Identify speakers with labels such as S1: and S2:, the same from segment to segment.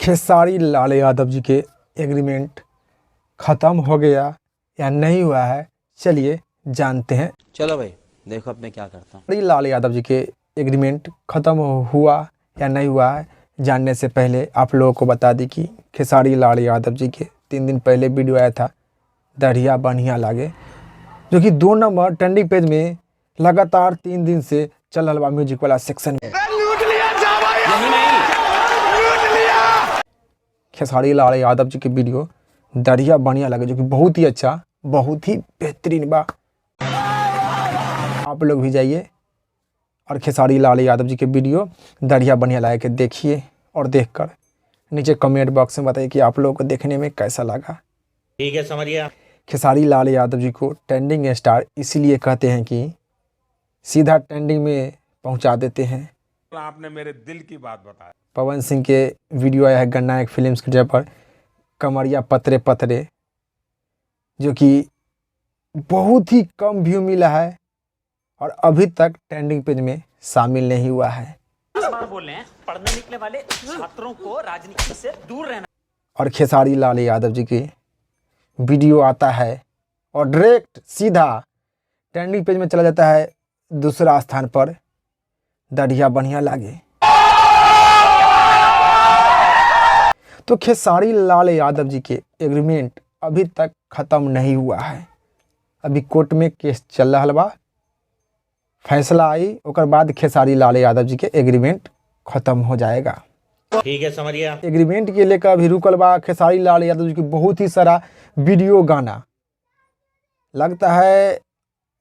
S1: खेसारी लाल यादव जी के एग्रीमेंट ख़त्म हो गया या नहीं हुआ है, चलिए जानते हैं।
S2: चलो भाई देखो अब मैं क्या करता हूँ।
S1: खेसारी लाल यादव जी के एग्रीमेंट ख़त्म हुआ या नहीं हुआ है, जानने से पहले आप लोगों को बता दी कि खेसारी लाल यादव जी के 3 दिन पहले वीडियो आया था दरिया बढ़िया लागे, जो कि 2 नंबर ट्रेंडिंग पेज में लगातार 3 दिन से चल रहा म्यूजिक वाला सेक्शन में। खेसारी लाल यादव जी की वीडियो दरिया बढ़िया लगे, जो कि बहुत ही अच्छा, बहुत ही बेहतरीन बा। आप लोग भी जाइए और खेसारी लाल यादव जी के वीडियो दरिया बढ़िया लगे के देखिए और देखकर नीचे कमेंट बॉक्स में बताइए कि आप लोगों को देखने में कैसा लगा।
S3: ठीक है, समझिए।
S1: खेसारी लाल यादव जी को ट्रेंडिंग स्टार इसीलिए कहते हैं कि सीधा ट्रेंडिंग में पहुंचा देते हैं।
S3: आपने मेरे दिल की बात बताया।
S1: पवन सिंह के वीडियो आया है गन्नायक फिल्म्स के पर कमरिया पतरे पतरे, जो कि बहुत ही कम व्यू मिला है और अभी तक ट्रेंडिंग पेज में शामिल नहीं हुआ है।
S4: बोल रहे हैं पढ़ने निकले वाले छात्रों को राजनीति से दूर रहना।
S1: और खेसारी लाल यादव जी की वीडियो आता है और डायरेक्ट सीधा ट्रेंडिंग पेज में चला जाता है दूसरा स्थान पर, दरिया बढ़िया लागे। तो खेसारी लाल यादव जी के एग्रीमेंट अभी तक ख़त्म नहीं हुआ है, अभी कोर्ट में केस चल रहा बा, फैसला आई ओकर बाद खेसारी लाल यादव जी के एग्रीमेंट ख़त्म हो जाएगा।
S3: ठीक है, समझिए।
S1: एग्रीमेंट के लेकर अभी रुकल बा खेसारी लाल यादव जी की बहुत ही सारा वीडियो गाना, लगता है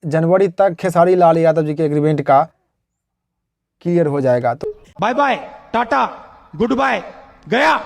S1: जनवरी तक खेसारी लाल यादव जी के एग्रीमेंट का क्लियर हो जाएगा। तो
S5: bye bye, ta-ta, goodbye, गया।